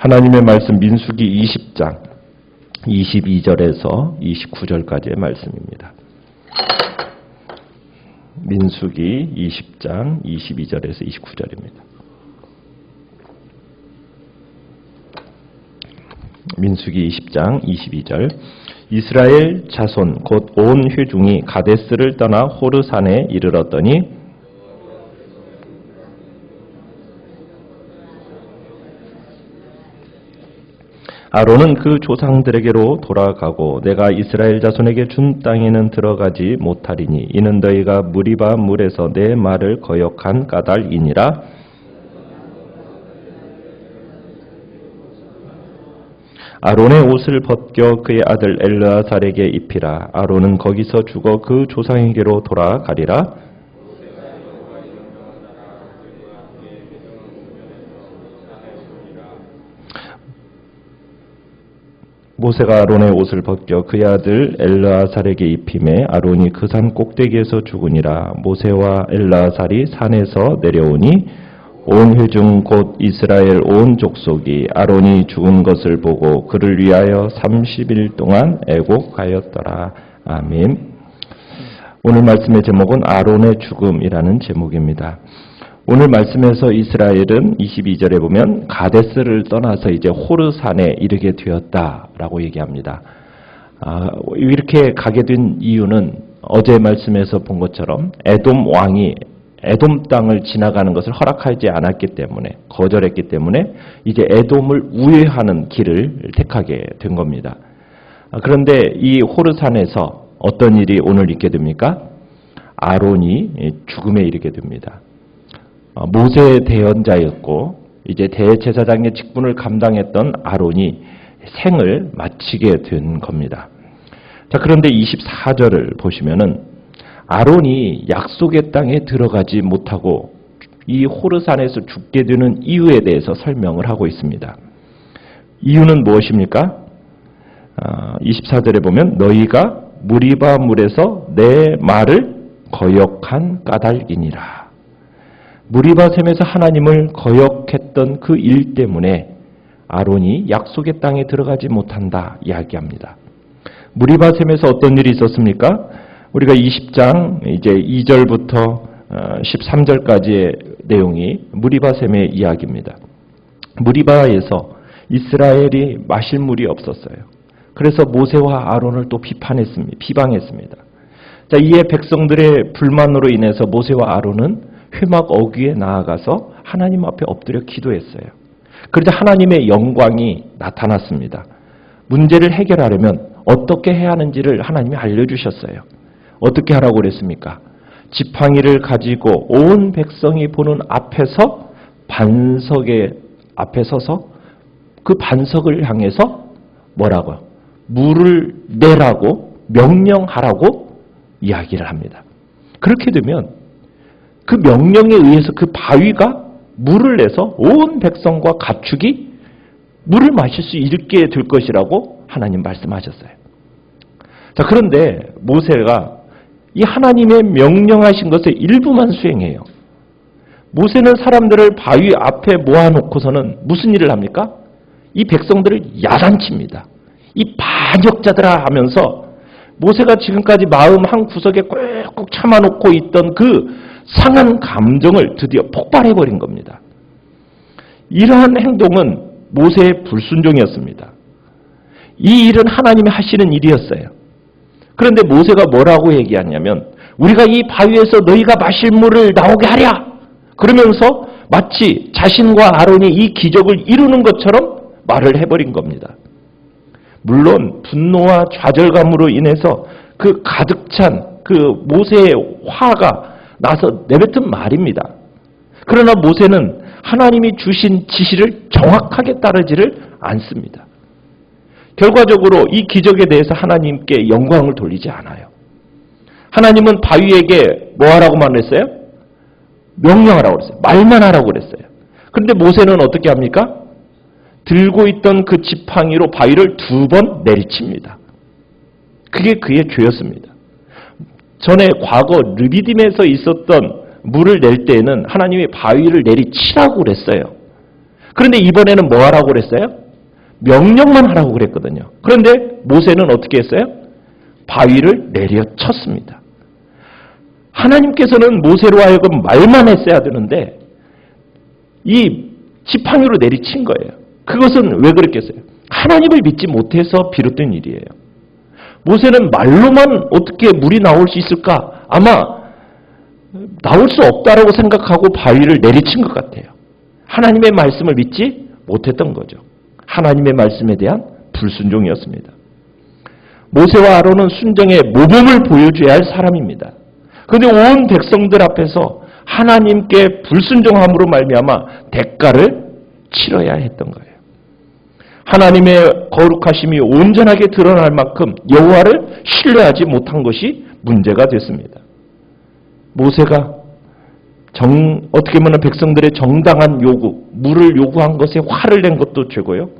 하나님의 말씀 민수기 20장 22절에서 29절까지의 말씀입니다. 민수기 20장 22절에서 29절입니다. 민수기 20장 22절 이스라엘 자손 곧 온 회중이 가데스를 떠나 호르산에 이르렀더니 아론은 그 조상들에게로 돌아가고 내가 이스라엘 자손에게 준 땅에는 들어가지 못하리니 이는 너희가 무리바 물에서 내 말을 거역한 까닭이니라. 아론의 옷을 벗겨 그의 아들 엘르아살에게 입히라. 아론은 거기서 죽어 그 조상에게로 돌아가리라. 모세가 아론의 옷을 벗겨 그의 아들 엘르아살에게 입히매 아론이 그 산 꼭대기에서 죽으니라. 모세와 엘르아살이 산에서 내려오니 온 회중 곧 이스라엘 온 족속이 아론이 죽은 것을 보고 그를 위하여 30일 동안 애곡하였더라. 아멘. 오늘 말씀의 제목은 아론의 죽음이라는 제목입니다. 오늘 말씀에서 이스라엘은 22절에 보면 가데스를 떠나서 이제 호르산에 이르게 되었다라고 얘기합니다. 이렇게 가게 된 이유는 어제 말씀에서 본 것처럼 에돔 왕이 에돔 땅을 지나가는 것을 허락하지 않았기 때문에, 거절했기 때문에 이제 에돔을 우회하는 길을 택하게 된 겁니다. 그런데 이 호르산에서 어떤 일이 오늘 있게 됩니까? 아론이 죽음에 이르게 됩니다. 모세의 대언자였고 이제 대제사장의 직분을 감당했던 아론이 생을 마치게 된 겁니다. 자, 그런데 24절을 보시면은 아론이 약속의 땅에 들어가지 못하고 이 호르산에서 죽게 되는 이유에 대해서 설명을 하고 있습니다. 이유는 무엇입니까? 24절에 보면 너희가 무리바 물에서 내 말을 거역한 까닭이니라. 무리바 샘에서 하나님을 거역했던 그 일 때문에 아론이 약속의 땅에 들어가지 못한다 이야기합니다. 무리바 샘에서 어떤 일이 있었습니까? 우리가 20장 이제 2절부터 13절까지의 내용이 무리바 샘의 이야기입니다. 무리바에서 이스라엘이 마실 물이 없었어요. 그래서 모세와 아론을 또 비방했습니다. 자, 이에 백성들의 불만으로 인해서 모세와 아론은 회막 어귀에 나아가서 하나님 앞에 엎드려 기도했어요. 그러자 하나님의 영광이 나타났습니다. 문제를 해결하려면 어떻게 해야 하는지를 하나님이 알려주셨어요. 어떻게 하라고 그랬습니까? 지팡이를 가지고 온 백성이 보는 앞에서 반석의 앞에 서서 그 반석을 향해서 뭐라고요? 물을 내라고 명령하라고 이야기를 합니다. 그렇게 되면 그 명령에 의해서 그 바위가 물을 내서 온 백성과 가축이 물을 마실 수 있게 될 것이라고 하나님 말씀하셨어요. 자, 그런데 모세가 이 하나님의 명령하신 것의 일부만 수행해요. 모세는 사람들을 바위 앞에 모아놓고서는 무슨 일을 합니까? 이 백성들을 야단칩니다. 이 반역자들아 하면서 모세가 지금까지 마음 한 구석에 꾹꾹 참아놓고 있던 그 상한 감정을 드디어 폭발해버린 겁니다. 이러한 행동은 모세의 불순종이었습니다. 이 일은 하나님이 하시는 일이었어요. 그런데 모세가 뭐라고 얘기하냐면 우리가 이 바위에서 너희가 마실 물을 나오게 하랴! 그러면서 마치 자신과 아론이 이 기적을 이루는 것처럼 말을 해버린 겁니다. 물론 분노와 좌절감으로 인해서 그 가득 찬 그 모세의 화가 나서 내뱉은 말입니다. 그러나 모세는 하나님이 주신 지시를 정확하게 따르지를 않습니다. 결과적으로 이 기적에 대해서 하나님께 영광을 돌리지 않아요. 하나님은 바위에게 뭐 하라고 말했어요? 명령하라고 그랬어요. 말만 하라고 그랬어요. 그런데 모세는 어떻게 합니까? 들고 있던 그 지팡이로 바위를 2번 내리칩니다. 그게 그의 죄였습니다. 전에 과거 르비딤에서 있었던 물을 낼 때에는 하나님이 바위를 내리치라고 그랬어요. 그런데 이번에는 뭐 하라고 그랬어요? 명령만 하라고 그랬거든요. 그런데 모세는 어떻게 했어요? 바위를 내려쳤습니다. 하나님께서는 모세로 하여금 말만 했어야 되는데 이 지팡이로 내리친 거예요. 그것은 왜 그랬겠어요? 하나님을 믿지 못해서 비롯된 일이에요. 모세는 말로만 어떻게 물이 나올 수 있을까? 아마 나올 수 없다라고 생각하고 바위를 내리친 것 같아요. 하나님의 말씀을 믿지 못했던 거죠. 하나님의 말씀에 대한 불순종이었습니다. 모세와 아론은 순종의 모범을 보여줘야 할 사람입니다. 그런데 온 백성들 앞에서 하나님께 불순종함으로 말미암아 대가를 치러야 했던 거예요. 하나님의 거룩하심이 온전하게 드러날 만큼 여호와를 신뢰하지 못한 것이 문제가 됐습니다. 모세가 어떻게 보면 백성들의 정당한 요구, 물을 요구한 것에 화를 낸 것도 죄고요.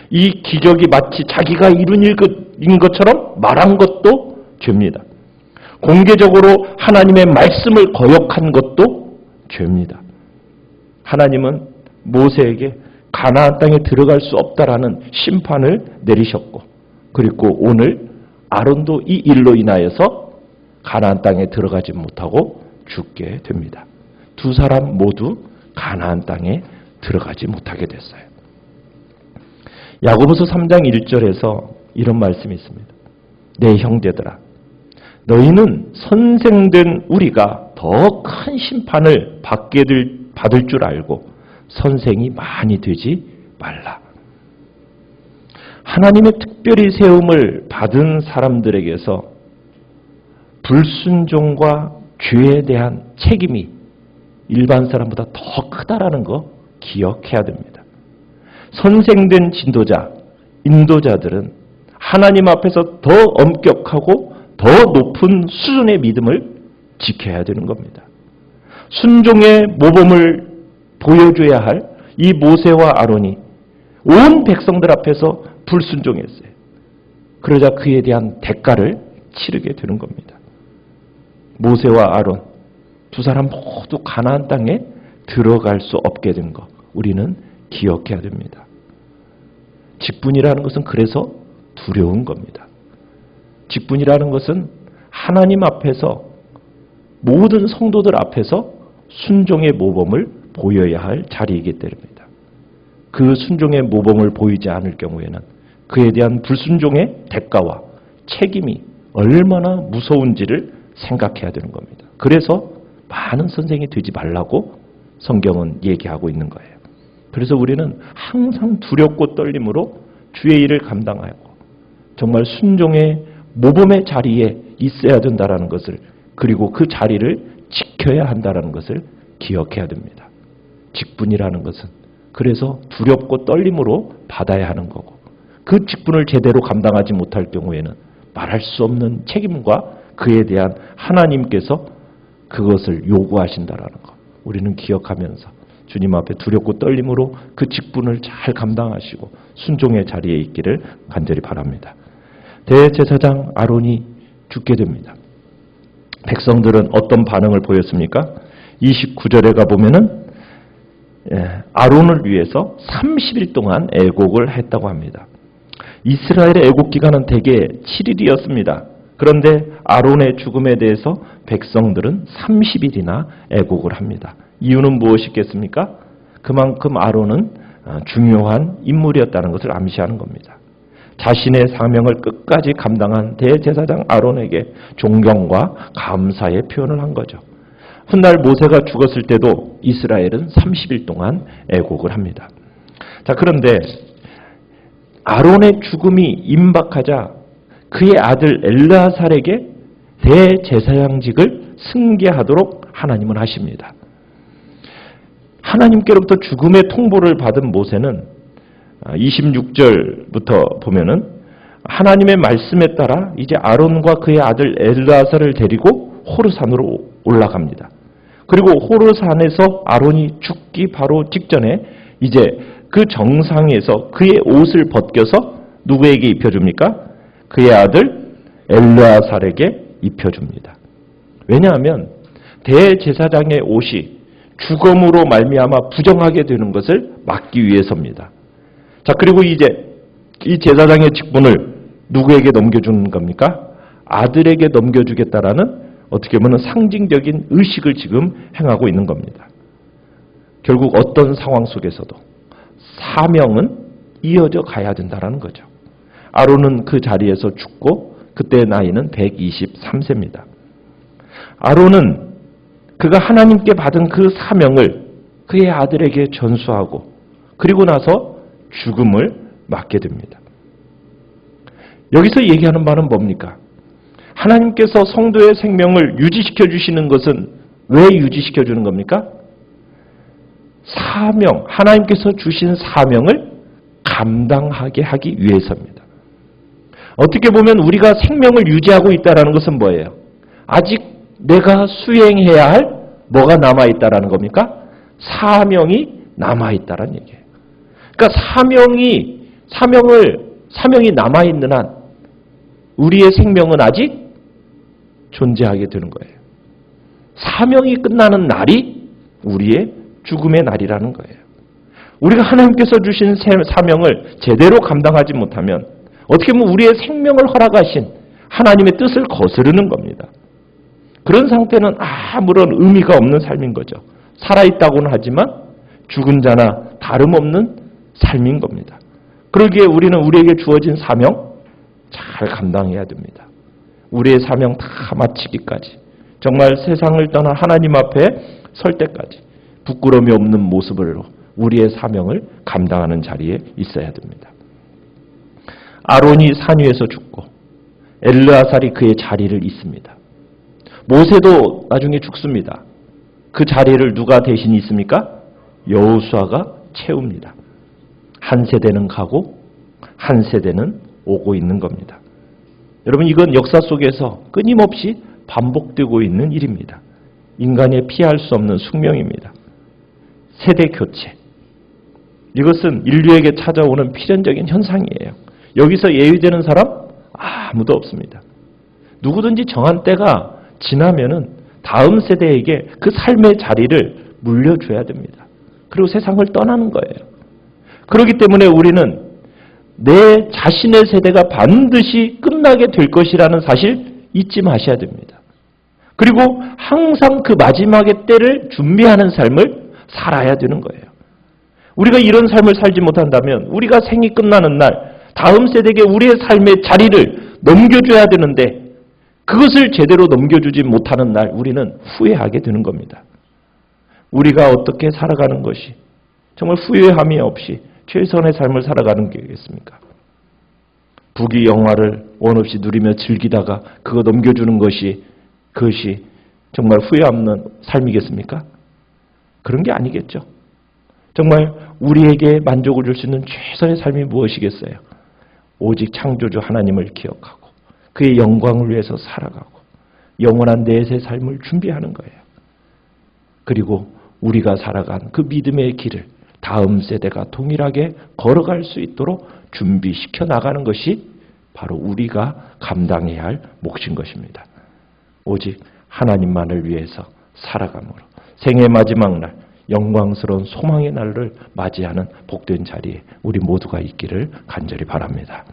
이 기적이 마치 자기가 이룬 일인 것처럼 말한 것도 죄입니다. 공개적으로 하나님의 말씀을 거역한 것도 죄입니다. 하나님은 모세에게 가나안 땅에 들어갈 수 없다라는 심판을 내리셨고, 그리고 오늘 아론도 이 일로 인하여서 가나안 땅에 들어가지 못하고 죽게 됩니다. 두 사람 모두 가나안 땅에 들어가지 못하게 됐어요. 야고보서 3장 1절에서 이런 말씀이 있습니다. 내 형제들아, 너희는 선생된 우리가 더 큰 심판을 받을 줄 알고 선생이 많이 되지 말라. 하나님의 특별히 세움을 받은 사람들에게서 불순종과 죄에 대한 책임이 일반 사람보다 더 크다라는 거 기억해야 됩니다. 선생된 진도자, 인도자들은 하나님 앞에서 더 엄격하고 더 높은 수준의 믿음을 지켜야 되는 겁니다. 순종의 모범을 보여줘야 할 이 모세와 아론이 온 백성들 앞에서 불순종했어요. 그러자 그에 대한 대가를 치르게 되는 겁니다. 모세와 아론 두 사람 모두 가나안 땅에 들어갈 수 없게 된 것, 우리는 기억해야 됩니다. 직분이라는 것은 그래서 두려운 겁니다. 직분이라는 것은 하나님 앞에서 모든 성도들 앞에서 순종의 모범을 보여야 할 자리이기 때문입니다. 그 순종의 모범을 보이지 않을 경우에는 그에 대한 불순종의 대가와 책임이 얼마나 무서운지를 생각해야 되는 겁니다. 그래서 많은 선생이 되지 말라고 성경은 얘기하고 있는 거예요. 그래서 우리는 항상 두렵고 떨림으로 주의 일을 감당하고 정말 순종의 모범의 자리에 있어야 된다는 것을, 그리고 그 자리를 지켜야 한다는 것을 기억해야 됩니다. 직분이라는 것은 그래서 두렵고 떨림으로 받아야 하는 거고, 그 직분을 제대로 감당하지 못할 경우에는 말할 수 없는 책임과 그에 대한 하나님께서 그것을 요구하신다라는 것, 우리는 기억하면서 주님 앞에 두렵고 떨림으로 그 직분을 잘 감당하시고 순종의 자리에 있기를 간절히 바랍니다. 대제사장 아론이 죽게 됩니다. 백성들은 어떤 반응을 보였습니까? 29절에 가보면은 아론을 위해서 30일 동안 애곡을 했다고 합니다. 이스라엘의 애곡 기간은 대개 7일이었습니다. 그런데 아론의 죽음에 대해서 백성들은 30일이나 애곡을 합니다. 이유는 무엇이겠습니까? 그만큼 아론은 중요한 인물이었다는 것을 암시하는 겁니다. 자신의 사명을 끝까지 감당한 대제사장 아론에게 존경과 감사의 표현을 한 거죠. 훗날 모세가 죽었을 때도 이스라엘은 30일 동안 애곡을 합니다. 자, 그런데 아론의 죽음이 임박하자 그의 아들 엘르아살에게 대제사장직을 승계하도록 하나님은 하십니다. 하나님께로부터 죽음의 통보를 받은 모세는 26절부터 보면은 하나님의 말씀에 따라 이제 아론과 그의 아들 엘르아살을 데리고 호르산으로 올라갑니다. 그리고 호르산에서 아론이 죽기 바로 직전에 이제 그 정상에서 그의 옷을 벗겨서 누구에게 입혀줍니까? 그의 아들 엘르아살에게 입혀줍니다. 왜냐하면 대제사장의 옷이 죽음으로 말미암아 부정하게 되는 것을 막기 위해서입니다. 자, 그리고 이제 이 제사장의 직분을 누구에게 넘겨주는 겁니까? 아들에게 넘겨주겠다라는 어떻게 보면 상징적인 의식을 지금 행하고 있는 겁니다. 결국 어떤 상황 속에서도 사명은 이어져 가야 된다는 거죠. 아론은 그 자리에서 죽고 그때 나이는 123세입니다. 아론은 그가 하나님께 받은 그 사명을 그의 아들에게 전수하고 그리고 나서 죽음을 맞게 됩니다. 여기서 얘기하는 바는 뭡니까? 하나님께서 성도의 생명을 유지시켜 주시는 것은 왜 유지시켜 주는 겁니까? 사명, 하나님께서 주신 사명을 감당하게 하기 위해서입니다. 어떻게 보면 우리가 생명을 유지하고 있다는 것은 뭐예요? 아직 내가 수행해야 할 뭐가 남아있다는 겁니까? 사명이 남아있다는 얘기예요. 그러니까 사명이 남아있는 한 우리의 생명은 아직 존재하게 되는 거예요. 사명이 끝나는 날이 우리의 죽음의 날이라는 거예요. 우리가 하나님께서 주신 사명을 제대로 감당하지 못하면 어떻게 보면 우리의 생명을 허락하신 하나님의 뜻을 거스르는 겁니다. 그런 상태는 아무런 의미가 없는 삶인 거죠. 살아있다고는 하지만 죽은 자나 다름없는 삶인 겁니다. 그러기에 우리는 우리에게 주어진 사명 잘 감당해야 됩니다. 우리의 사명 다 마치기까지 정말 세상을 떠나 하나님 앞에 설 때까지 부끄러움이 없는 모습으로 우리의 사명을 감당하는 자리에 있어야 됩니다. 아론이 산 위에서 죽고 엘르아살이 그의 자리를 잇습니다. 모세도 나중에 죽습니다. 그 자리를 누가 대신 있습니까? 여호수아가 채웁니다. 한 세대는 가고 한 세대는 오고 있는 겁니다. 여러분, 이건 역사 속에서 끊임없이 반복되고 있는 일입니다. 인간의 피할 수 없는 숙명입니다. 세대 교체. 이것은 인류에게 찾아오는 필연적인 현상이에요. 여기서 예외되는 사람 아무도 없습니다. 누구든지 정한 때가 지나면은 다음 세대에게 그 삶의 자리를 물려줘야 됩니다. 그리고 세상을 떠나는 거예요. 그렇기 때문에 우리는 내 자신의 세대가 반드시 끝나게 될 것이라는 사실 잊지 마셔야 됩니다. 그리고 항상 그 마지막의 때를 준비하는 삶을 살아야 되는 거예요. 우리가 이런 삶을 살지 못한다면 우리가 생이 끝나는 날 다음 세대에게 우리의 삶의 자리를 넘겨줘야 되는데 그것을 제대로 넘겨주지 못하는 날 우리는 후회하게 되는 겁니다. 우리가 어떻게 살아가는 것이 정말 후회함이 없이 최선의 삶을 살아가는 게겠습니까? 부귀 영화를 원 없이 누리며 즐기다가 그거 넘겨주는 것이 그것이 정말 후회 없는 삶이겠습니까? 그런 게 아니겠죠. 정말 우리에게 만족을 줄 수 있는 최선의 삶이 무엇이겠어요? 오직 창조주 하나님을 기억하고 그의 영광을 위해서 살아가고 영원한 내세 삶을 준비하는 거예요. 그리고 우리가 살아간 그 믿음의 길을 다음 세대가 동일하게 걸어갈 수 있도록 준비시켜 나가는 것이 바로 우리가 감당해야 할 몫인 것입니다. 오직 하나님만을 위해서 살아감으로 생의 마지막 날 영광스러운 소망의 날을 맞이하는 복된 자리에 우리 모두가 있기를 간절히 바랍니다.